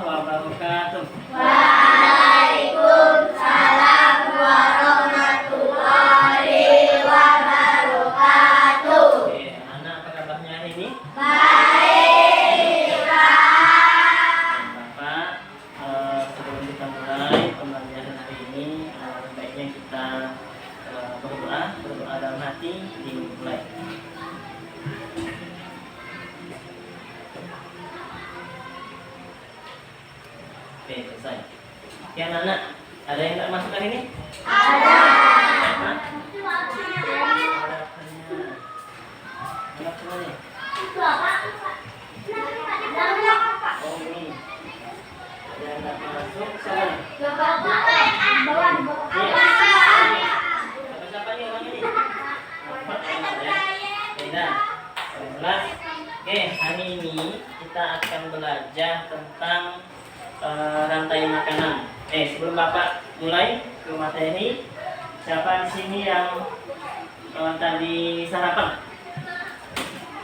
warahmatullahi wabarakatuh. Waalaikumsalam warahmatullahi wabarakatuh. Oke, anak apa kabarnya hari ini? Baik, Pak. Bapak, sebelum kita mulai pembelajaran hari ini, baiknya kita berdoa dalam hati dimulai. Oke, selesai. Oke, anak-anak, ada yang tak masuk hari ini? Ada. Hah? Ada apa nih? Oh, ini. Ada yang tak masuk, siapa nih? Siapa nih orang ini? Empat orang ya. Beda. 11. Oke, hari ini kita akan belajar tentang rantai makanan. Sebelum Bapak mulai ke materi, siapa di sini yang tadi sarapan?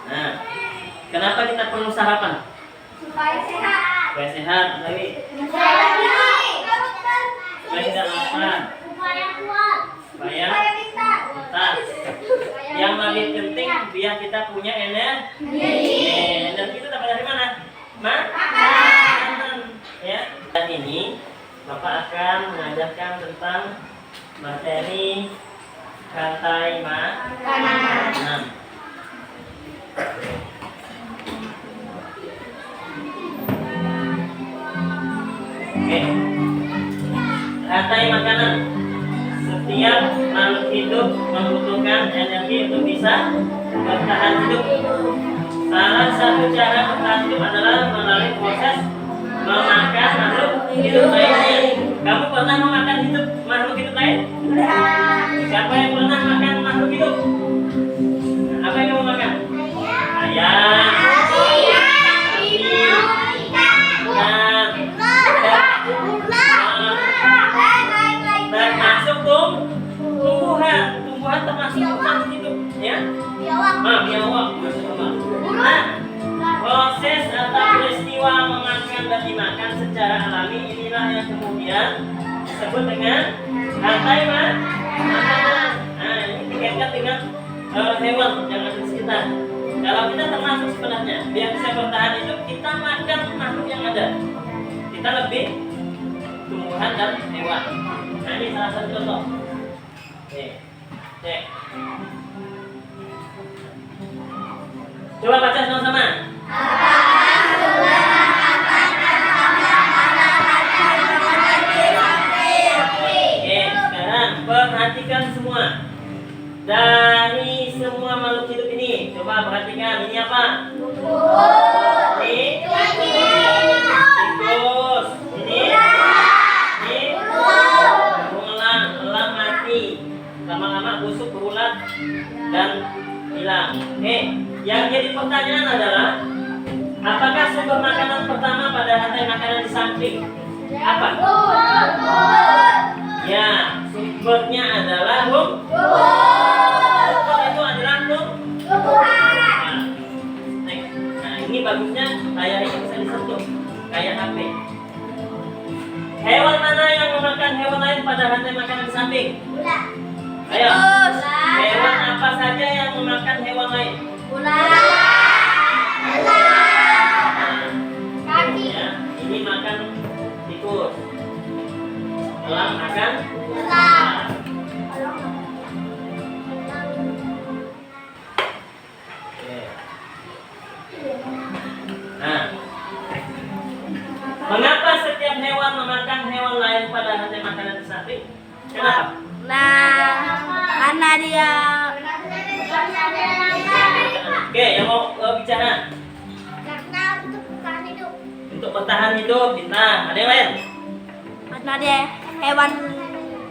Nah, kenapa kita perlu sarapan? Supaya sehat. Supaya sehat, lagi. Supaya Supaya tidak lapar. Supaya kuat. Supaya pintar. pintar. Yang lebih penting biar kita punya energi. Energi itu dapat dari mana? Makanan. Ya. Dan ini Bapak akan mengajarkan tentang materi rantai makanan. Oke. Rantai makanan. Setiap makhluk hidup membutuhkan energi untuk bisa bertahan hidup. Salah satu cara bertahan hidup adalah melalui proses memakan makhluk hidup lainnya. Kamu pernah memakan makhluk hidup lain? Siapa yang pernah makan makhluk hidup? Apa yang kamu makan? Ayam. Termasuk tumbuhan. Tumbuhan termasuk makhluk hidup, ya? Biawak. Nah, proses atau peristiwa memakan dan dimakan secara alami inilah yang kemudian disebut dengan rantai makanan. Nah, ini dikaitkan dengan hewan yang ada di sekitar. Kalau kita termasuk sebenarnya, biar bisa bertahan hidup, kita makan makhluk yang ada. Kita lebih tumbuhan dan hewan. Nah, ini salah satu contoh. Cek. Coba baca sama-sama. Sekarang perhatikan semua. Dari semua makhluk hidup ini, coba perhatikan ini apa? Ini tikus. Ini elang mati. Lama-lama busuk, berulat dan hilang. Yang jadi pertanyaan adalah, apakah sumber makanan pertama pada rantai makanan di samping? Apa? Ya, sumbernya adalah rumput itu adalah tumbuhan. Nah, ini bagusnya layar ini bisa disentuh kayak HP. Hewan mana yang memakan hewan lain pada rantai makanan di samping? Ayo. Hewan apa saja yang memakan hewan lain? Kaki. Ya, ini makan tikus. Elang makan Elang. Oke. Nah, mengapa setiap hewan memakan hewan lain pada rantai makanan di samping? Kenapa? Karena dia Oke, yang mau bicara karena untuk bertahan hidup. untuk bertahan hidup, bintang. Ada yang lain? Karena dia hewan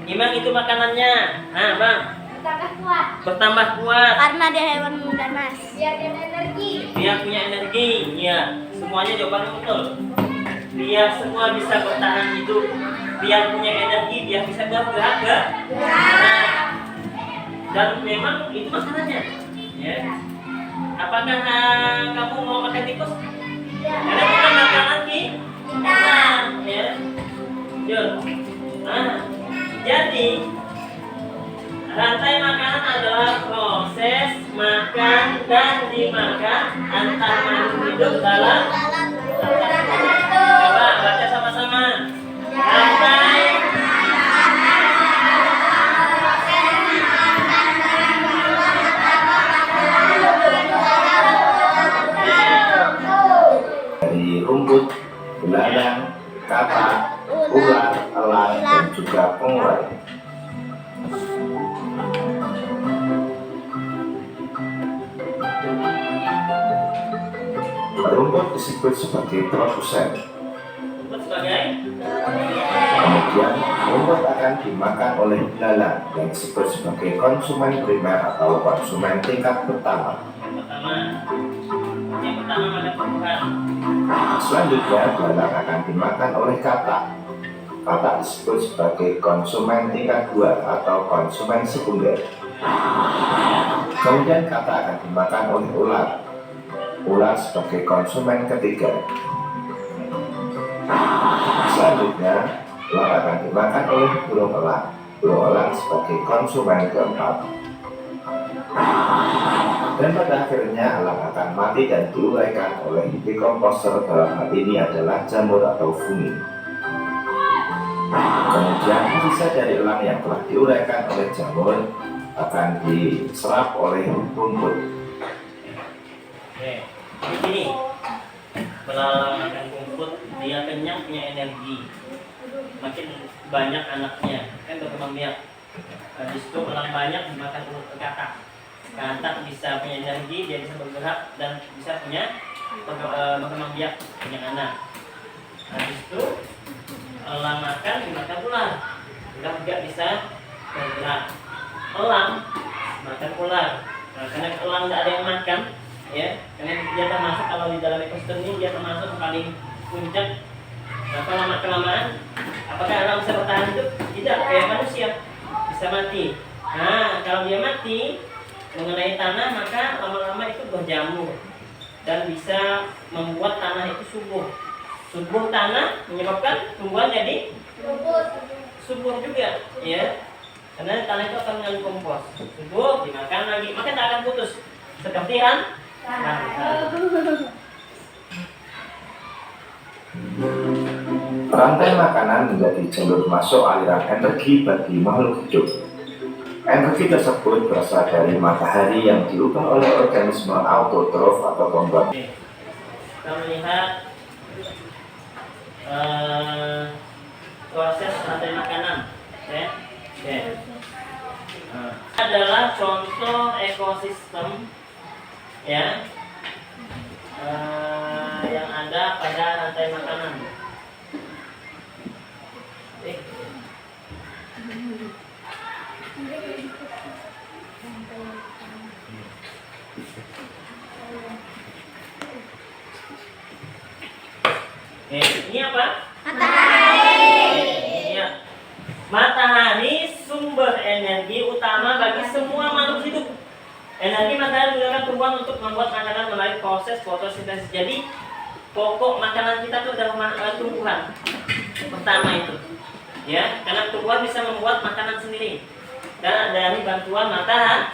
Gimana itu makanannya? Nah, Bang. bertambah kuat. Bertambah kuat. Karena dia hewan ganas. Biar dia energi. Biar punya energi. Iya, semuanya jawabannya betul. Biar semua bisa bertahan hidup. Biar punya energi, biar bisa bergerak. Dan memang itu makanannya. Ya. Apakah kamu mau makan tikus? Karena bukan makanan Ya. Jul. Jadi rantai makanan adalah proses makan dan dimakan antar makhluk hidup dalam. Coba baca sama-sama. Rantai dari rumput, belalang, katak, ular, elang, dan juga pengurai. Rumput disebut sebagai produsen. sebagai Kemudian, rumput akan dimakan oleh belalang yang disebut sebagai konsumen primer atau konsumen tingkat pertama. yang pertama ada tumbuhan. Selanjutnya, belalang akan dimakan oleh katak. Katak disebut sebagai konsumen tingkat 2 atau konsumen sekunder. Kemudian katak akan dimakan oleh ular. Ular sebagai konsumen ketiga. Selanjutnya, ular akan dimakan oleh burung elang. Burung elang sebagai konsumen keempat. Dan pada akhirnya elang akan mati dan diuraikan oleh dekomposer, dalam hal ini adalah jamur atau fungi. Kemudian sisa dari elang yang telah diuraikan oleh jamur akan diserap oleh rumput. Oke, di sini setelah makan rumput dia kenyang, punya energi, makin banyak anaknya kan berkembang biak. Habis itu elang banyak dimakan katak. Katak bisa punya energi, dia bisa bergerak dan bisa punya berkembang biak, punya anak. Habis itu elang makan dimakan ular, ular juga bisa bergerak. Elang makan ular. Nah, karena elang tidak ada yang makan, ya, karena dia termasuk kalau di dalam ekosistem ini dia termasuk paling puncak. Nah, lama kelamaan, apakah elang bisa bertahan hidup? Tidak, kayak manusia bisa mati. Nah, kalau dia mati mengenai tanah, maka lama-lama itu berjamur dan bisa membuat tanah itu subur. Subur tanah menyebabkan tumbuhan jadi subur juga, ya. Karena tanah itu akan mengandung kompos. Subur dimakan lagi, maka tidak akan putus. Seperti Rantai makanan menjadi jalur masuk aliran energi bagi makhluk hidup. Energi tersebut berasal dari matahari yang diubah oleh organisme autotrof atau pembuat. kita melihat proses rantai makanan, ya. Oke. Adalah contoh ekosistem, ya, yang ada pada rantai makanan. Ini apa? Iya. Matahari sumber energi utama bagi semua makhluk hidup. Energi matahari menggunakan tumbuhan untuk membuat makanan melalui proses fotosintesis. Jadi pokok makanan kita itu adalah tumbuhan. Pertama itu, ya, karena tumbuhan bisa membuat makanan sendiri. Dan dari bantuan matahari.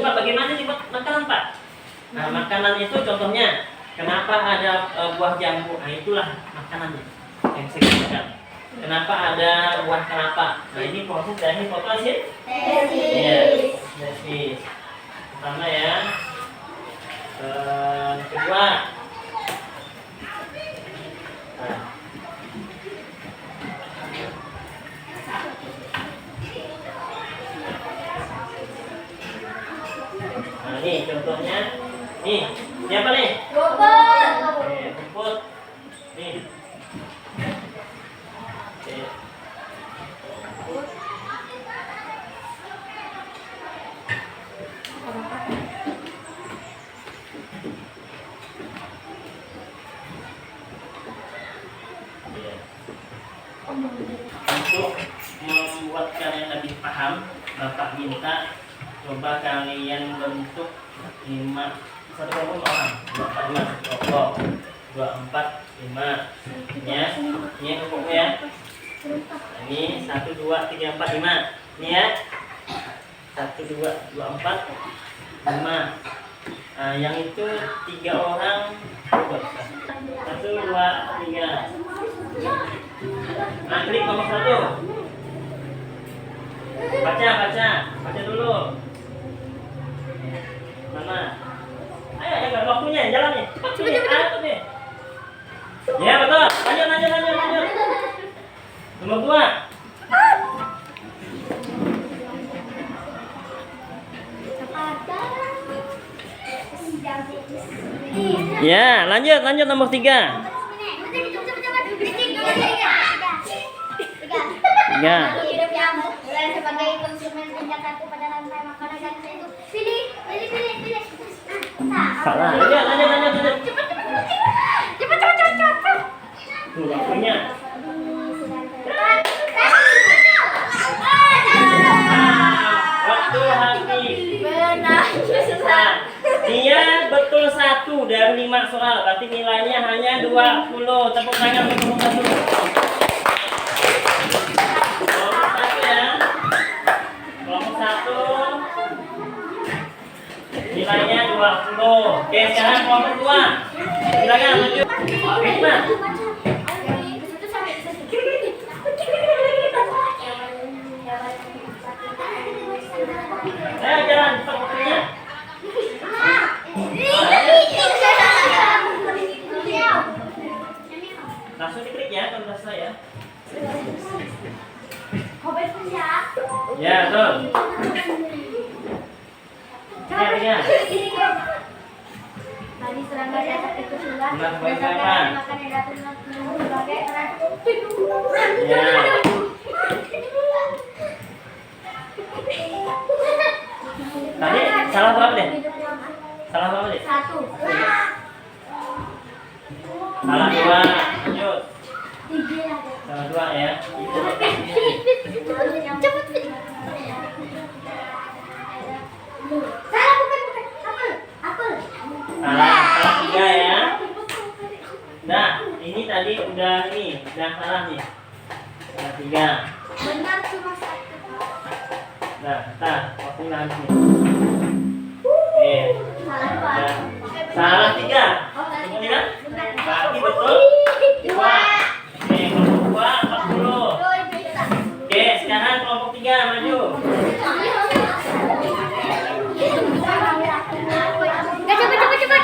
Pak, bagaimana dibuat makanan, Pak? Nah, makanan itu contohnya, kenapa ada buah jambu? Nah, itulah makanannya yang saya katakan. Kenapa ada buah kelapa? Nah, ini proses dari fotosintesis. Yes. Pertama ya. Kedua. Nah, ini contohnya. Nih, siapa nih? Rumput. Nih. Untuk membuat kalian lebih paham, Bapak minta coba kalian bentuk 5 satu kelompok orang, 2 4 5. Ya, ini yang kelompok ya. Ini 1, 2, 3, 4, 5. Ini ya. 1, 2, 4, 5. Nah, yang itu 3 orang. 1, 2, 3. Nah, klik nomor 1. Baca dulu. Mana? Ayo, ada waktunya, jalan nih. Cepet nih. Ya, betul. Lanjut. Nomor 2. Ya, lanjut nomor 3. 3. Hidup yang mulai sebagai konsumen tindakanku pada rantai makanan dan itu pilih. Salah. Lanjut. Cepet. Tuh, waktunya. Waktu habis. Benar. Nah, dia betul 1 dari 5 soal, berarti nilainya hanya 20. Tepuk tangan untuk nomor 1. Kelompok 1 ya. Kelompok 1 nilainya 20. Oke, sekarang kelompok 2. Silakan maju. Rima. Ayo jalan, cepat waktunya. Langsung diklik ya kalau sudah selesai ya. Ya, betul. Ya. Tadi serangga dasar itu sudah Makan. makan yang datang sebagai Ya. Tadi salah berapa deh? Salah berapa deh? 1. Salah 2. Lanjut. 3. Salah 2 ya. Cepet. Salah bukan. Apel. Salah 3 ya. Nah, ini tadi udah salah nih. Salah 3. Benar cuma 1. Nah, waktunya habis nih. Oke. Salah 2. Salah 3. Kemudian berarti betul 2. Oke, kelompok 2 40. Oke, sekarang kelompok 3 maju. Cepet.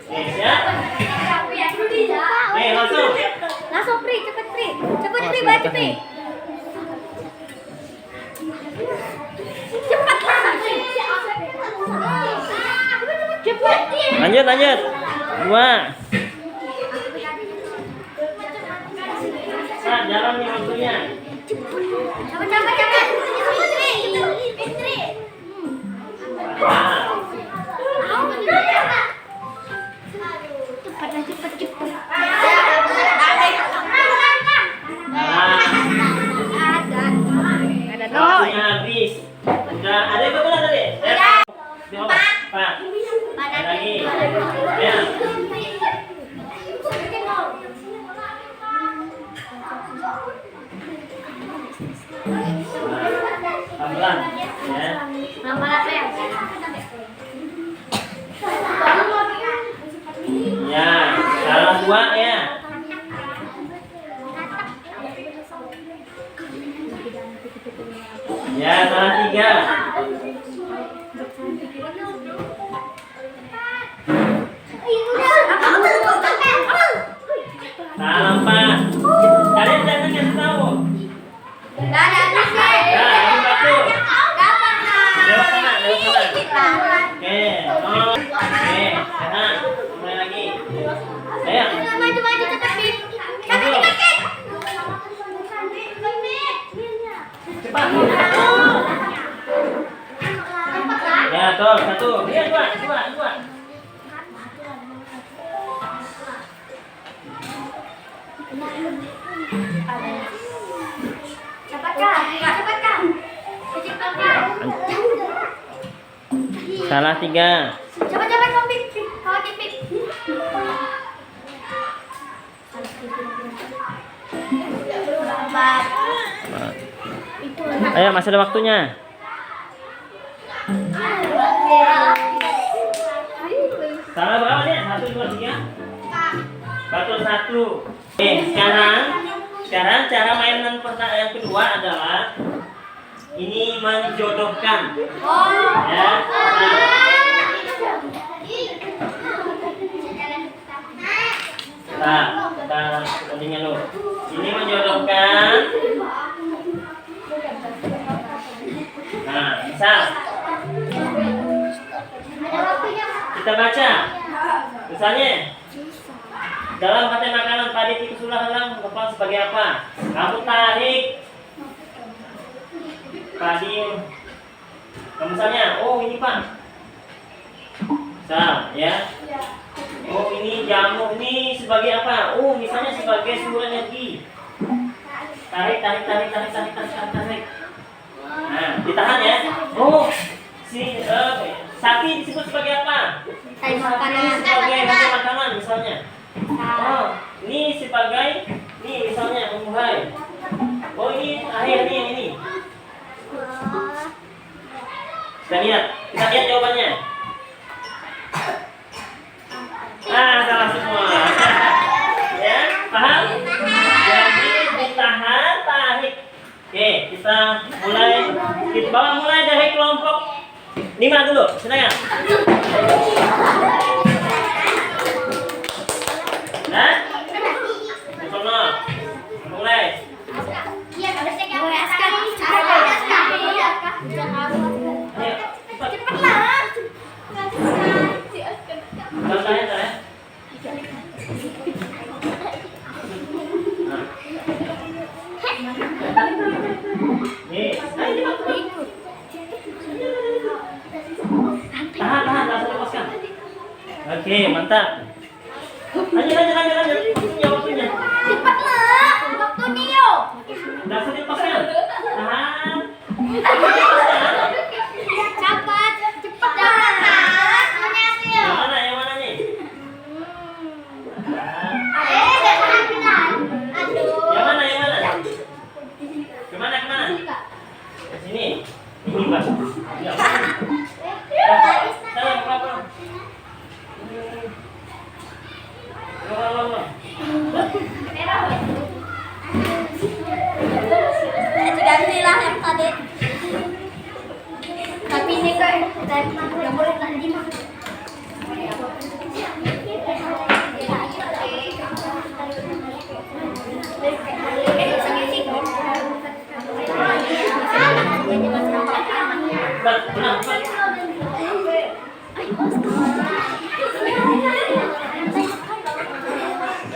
Oke, siap? Oke, langsung. Langsung Pri, cepet baca Pri. Cepet. Lanjut. 2. Nah, jalan nih waktunya. Cepet. Fitri. Nah, Cepet. waktunya habis. Udah ada yang betul tadi? Pak. Ada lagi. Ya. Pelan-pelan ya. Ya, salah 2 ya. Ya, salah 3. Salah 4. Kalian jangan kasih tahu. Ya, ini satu. Lewat sana. Oke, oke, sehat. Mulai lagi. Ayo. Cepat. Ya, tuh, 1. Ya, 2. Salah 3. Cepet, Pip. sabar. Ayo, masih ada waktunya. Salah berapa nih? 1, 2, 3. Betul 1. Oke, sekarang cara mainan yang kedua adalah ini menjodohkan. Ya. Nah, kita tandingnya dulu. Ini menjodohkan. Nah, misal kita baca. Misalnya dalam kata makanan padi itu sudah hilang kepala sebagai apa? Kamu tarik padi. Misalnya, oh ini Pak. Misal, ya. Oh ini jamu, ini sebagai apa? Oh misalnya sebagai sumber energi. Tarik. Nah, ditahan ya. Oh, sapi disebut sebagai apa? Sebagai makanan misalnya. Oh, ini sebagai misalnya umumai. Oh ini air ini. Kita lihat jawabannya. Salah semua. Ya, paham? Jadi ditahan, tarik. Oke, kita mulai dari kelompok 5 dulu. Silakan. Nah, mulai. Iya, cepatlah. Contohnya ya. Tahan, langsung lepaskan. Oke, mantap. Lanjut. Ini waktunya. Cepatlah. Waktunya yuk. Langsung lepaskan. Tahan. Cepat. Yang mana nih? Yang mana? Kemana? Ke sini. Ini Pak. Ya. Salah. Gantilah yang tadi. Tapi ini kan nggak boleh nanti mah.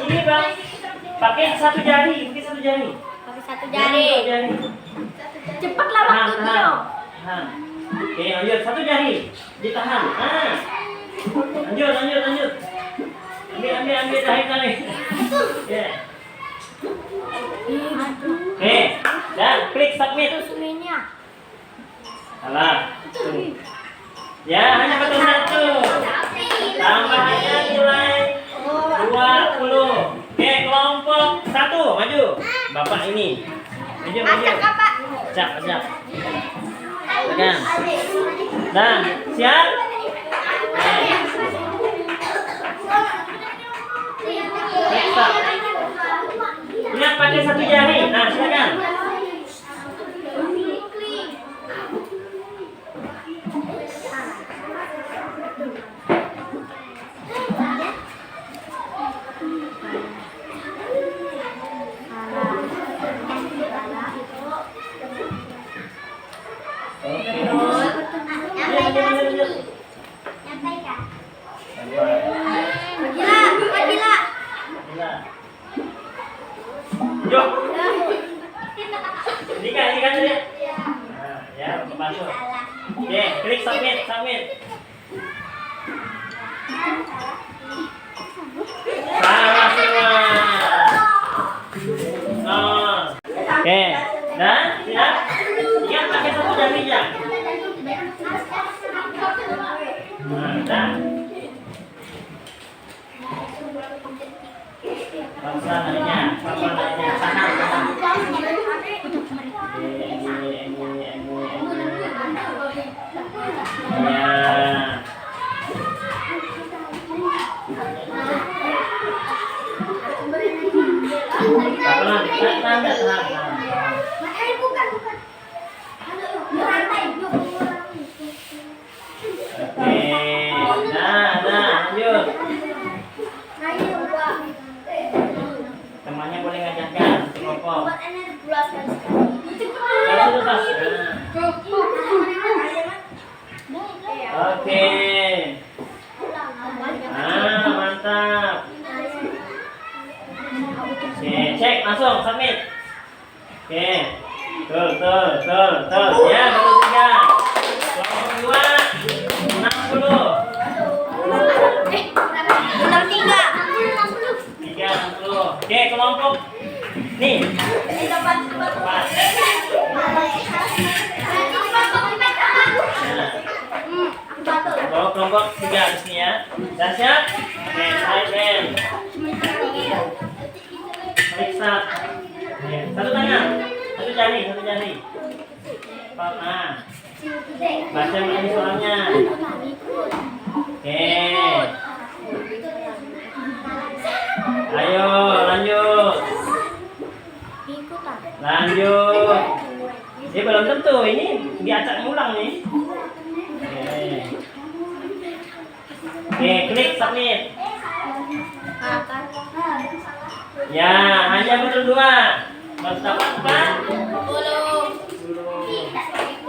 Ini Bang, pakai satu jari. Cepatlah waktunya. Tahan. Oke, lanjut. Satu jari ditahan. Lanjut. Ambil tarik. Ya. Oke, dan klik submit. Salah. Ya, hanya betul 1. Tambahnya nilai 20. Oke, kelompok 1 maju. Bapak ini. Maju. Acak. Tekan. Dan siap. Stop. Lihat pakai satu jari. Nah, silakan. Yo. Ini kan dia. Nah, ya, bantu. Oke, klik submit. Salah semua. Oke, dan siap. Ingat pakai satu jari ya. Nah, dah. Pelan-pelan harinya. Tahan. lepas. Oke. Mantap. Oke, cek langsung submit. Oke. Betul. Ya, betul juga. Kelompok 2 60. 60. Oke, kelompok nih. 4. Kelompok 3 di sini ya. Sudah siap? Oke, side hand. Klik start. Oke, satu tangan, satu jari. Nah, baca ini soalnya. Oke. Ayo, lanjut. Ini belum tentu, ini diacak ulang nih. Oke, klik submit. Ya, hanya betul 2. Dapat apa? 10.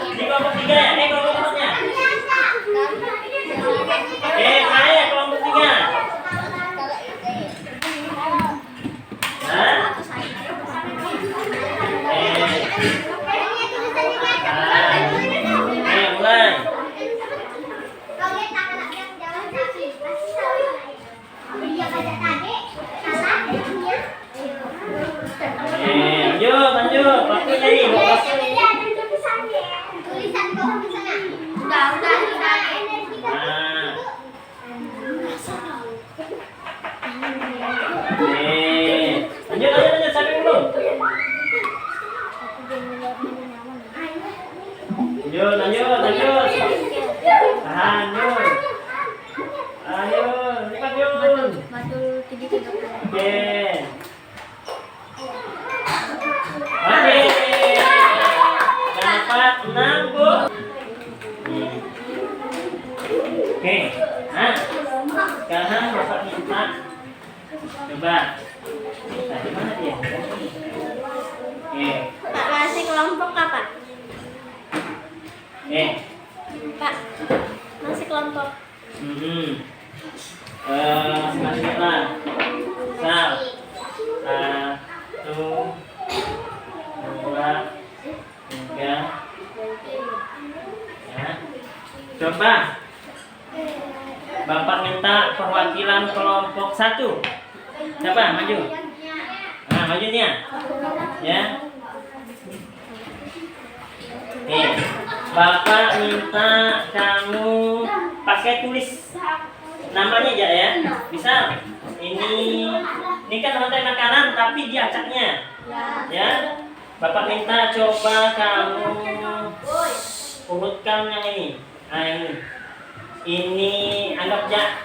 Ini kelompok 3 ya? Kelompok 4-nya. Saya kelompok 3. Hah? Mulai. Lanjut. Waktu jadi. Lanjut sampai belum? Lanjut. Tahan, Yun. Ayo, lipat Yun. Oke. Dapat 6, Bu. Oke. Nah, sekarang Bapak minta coba. Di mana dia? Oke. Pak, kasih kelompok apa? Pak, masih kelompok. Masih lah. 1, 2, 3. Ya. Coba. Bapak minta perwakilan kelompok 1. Coba maju. Nah, maju nih ya. Ya. Oke. Bapak minta kamu pakai tulis namanya aja ya. Bisa. Ini kan rantai makanan tapi diacaknya. Ya. Bapak minta coba kamu urutkan yang ini. Nah, yang ini. Ini anggap aja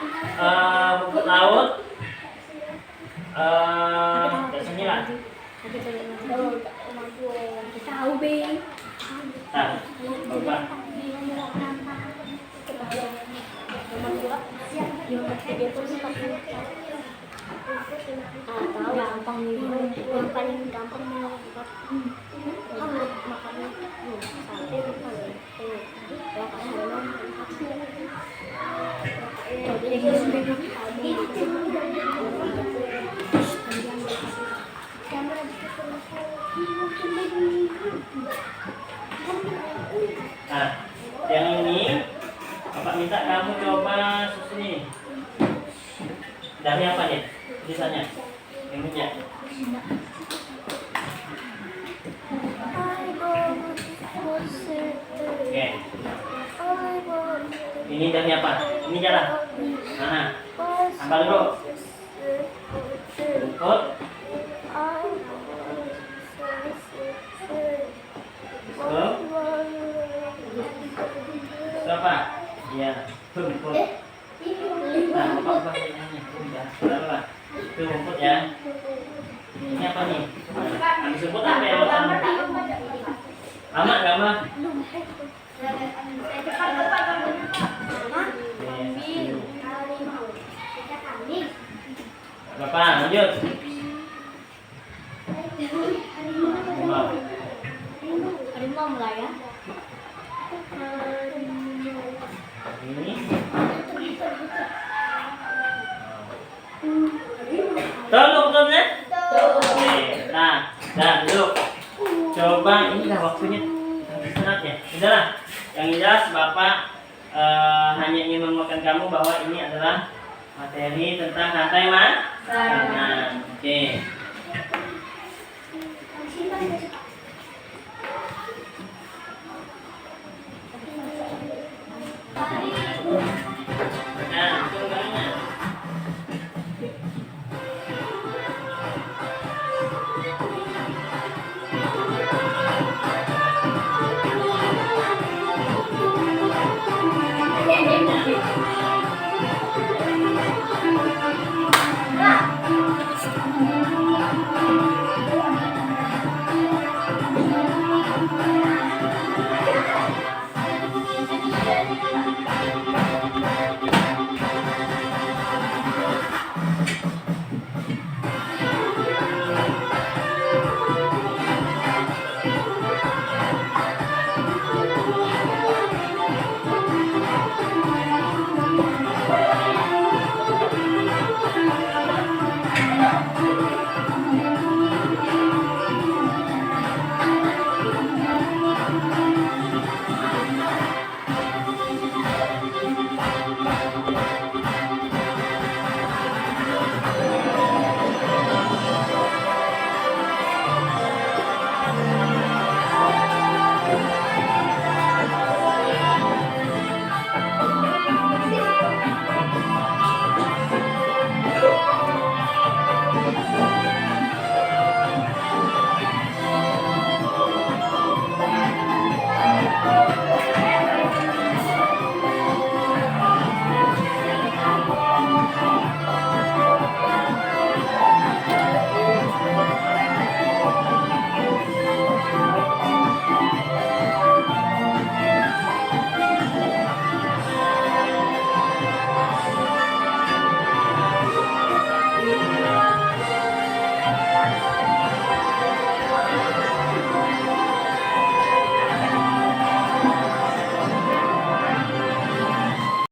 rumput laut. Biasanya lah. Tahu, Bing. Nah, Bapak. Tahu gampang nih. Yang paling gampang melakukan makan sate Nah, yang ini Bapak minta kamu coba susu ini. Dari apa nih? Tulisannya. Yang ini ya. Oke. Ini dari apa? Ini jalan. Mana? Ambil dulu. Rumput. Berapa? Iya, rumput. Nah, apa ini? Berapa? Itu rumput ya. Ini apa nih? Habis rumput apa ya? Lama nggak mah? Bapak lanjut. Harimau. Tolong lah ya. Ini. Tahu betulnya? Oke, nah, duduk. Coba ini dah waktunya istirahat ya. Udahlah, yang jelas Bapak hanya ingin mengingatkan kamu bahwa ini adalah materi tentang rantai makanan. Oke.